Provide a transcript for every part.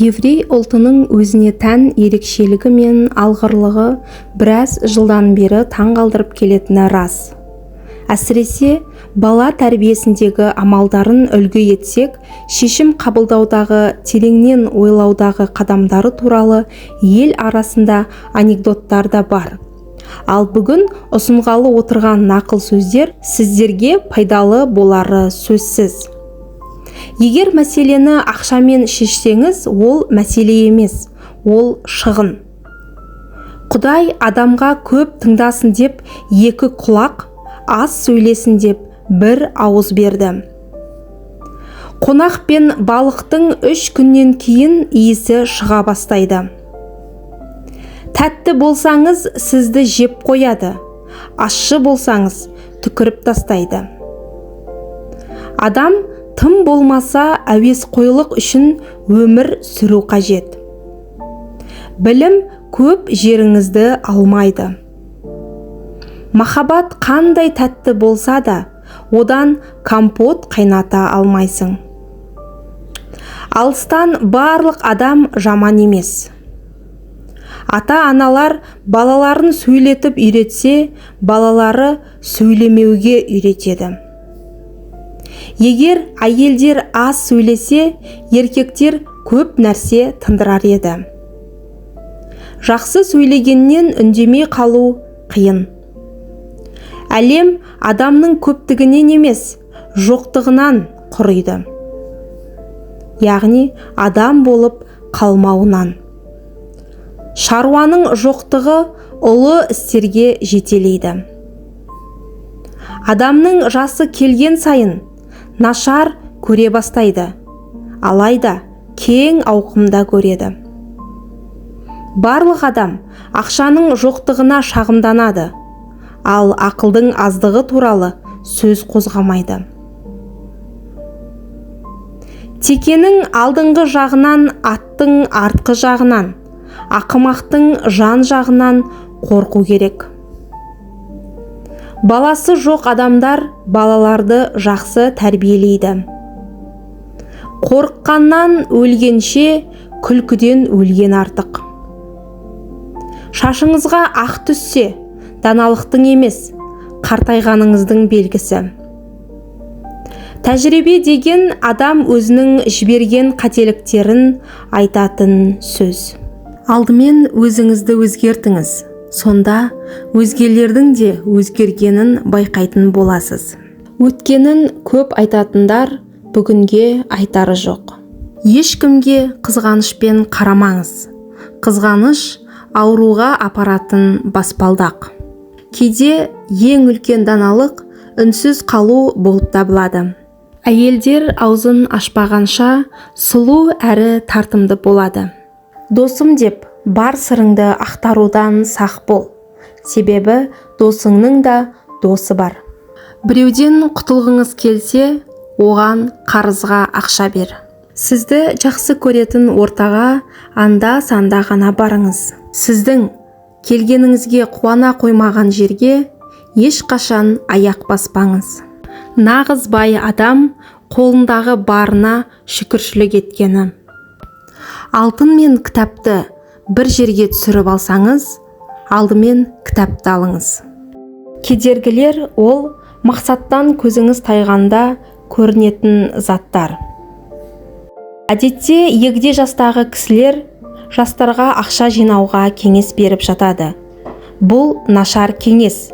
Еврей ұлтының өзіне тән ерекшелігі мен алғырлығы біраз жылдан бері таңғалдырып келетіні рас. Әсіресе бала тәрбиесіндегі амалдарын үлгі етсек, шешім қабылдаудағы, тереңнен ойлаудағы қадамдары туралы ел арасында анекдоттар да бар. Ал бүгін ұсынғалы отырған нақыл сөздер сіздерге пайдалы болары сөзсіз. Егер мәселені ақшамен шешсеңіз, ол мәселе емес, ол шығын. Құдай адамға көп тыңдасын деп екі құлақ, аз сөйлесін деп бір ауыз берді. Қонақ пен балықтың 3 күннен кейін иісі шыға бастайды. Тәтті болсаңыз, сізді жеп қояды, ащы болсаңыз, түкіріп тастайды. Адам тым болмаса әуесқойлық үшін өмір сүру қажет. Білім көп жеріңізді алмайды. Махаббат қандай тәтті болса да, одан компот қайната алмайсың. Алыстан барлық адам жаман емес. Ата-аналар балаларын сөйлетіп үйретсе, балалары сөйлемеуге үйретеді. Егер әйелдер аз сөйлесе, еркектер көп нәрсе тындырар еді. Жақсы сөйлегеннен үндемей қалу қиын. Әлем адамның көптігінен емес, жоқтығынан құриды. Яғни адам болып қалмауынан. Шаруаның жоқтығы ұлы істерге жетелейді. Адамның жасы келген сайын нашар көре бастайды, алайда кең ауқымда көреді. Барлық адам ақшаның жоқтығына шағымданады, ал ақылдың аздығы туралы сөз қозғамайды. Текенің алдыңғы жағынан, аттың артқы жағынан, ақымақтың жан жағынан қорқу керек. Баласы жоқ адамдар балаларды жақсы тәрбиелейді. Қорыққаннан өлгенше, күлкіден өлген артық. Шашыңызға ақ түссе, даналықтың емес, қартайғаныңыздың белгісі. Тәжірибе деген адам өзінің жіберген қателіктерін айтатын сөз. Алдымен өзіңізді өзгертіңіз, сонда өзгелердің де өзгергенін байқайтын боласыз. Өткенін көп айтатындар бүгінге айтары жоқ. Ешкімге қызғанышпен қарамаңыз. Қызғаныш ауруға апаратын баспалдақ. Кейде ең үлкен даналық үнсіз қалу болып табылады. Әйелдер аузын ашпағанша сұлу әрі тартымды болады. Досым деп бар сырыңды ақтарудан сақ бол. Себебі досыңның да досы бар. Біреуден құтылғыңыз келсе, оған қарызға ақша бер. Сізді жақсы көретін ортаға анда-санда ғана барыңыз. Сіздің келгеніңізге қуана қоймаған жерге ешқашан аяқ баспаңыз. Нағыз бай адам қолындағы барына шүкіршілік еткені. Алтын мен кітапты бір жерге түсіріп алсаңыз, алдымен кітапты алыңыз. Кедергілер ол мақсаттан көзіңіз тайғанда көрінетін заттар. Әдетте егде жастағы кісілер жастарға ақша жинауға кеңес беріп жатады. Бұл нашар кеңес.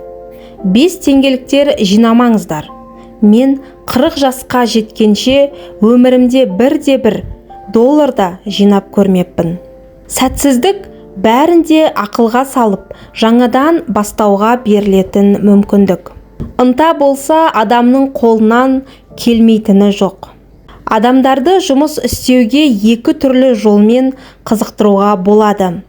5 теңгеліктер жинамаңыздар. Мен 40 жасқа жеткенше өмірімде $1 долларда жинап көрмеппін. Сәтсіздік бәрінде ақылға салып, жаңадан бастауға берілетін мүмкіндік. Ынта болса адамның қолынан келмейтіні жоқ. Адамдарды жұмыс істеуге 2 түрлі жолмен қызықтыруға болады.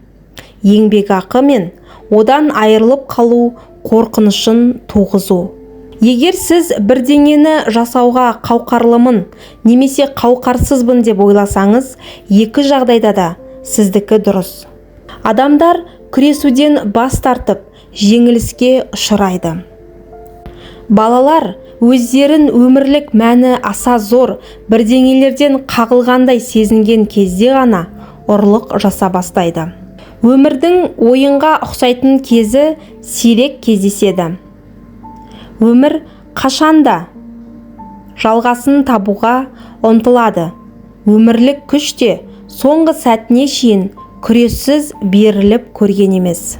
Еңбекақы мен одан айырылып қалу қорқынышын туғызу. Егер сіз бірдеңені жасауға қауқарлымын немесе қауқарсызбын деп ойласаңыз, 2 жағдайда да сіздікі дұрыс. Адамдар күресуден бас тартып, жеңіліске ұшырайды. Балалар өздерін өмірлік мәні аса зор бірдеңелерден қағылғандай сезінген кезде ғана ұрлық жаса бастайды. Өмірдің ойынға ұқсайтын кезі сирек кездеседі. Өмір қашанда жалғасын табуға ұмтылады. Өмірлік күш те соңғы сәтіне шейін күрессіз беріліп көрген емес.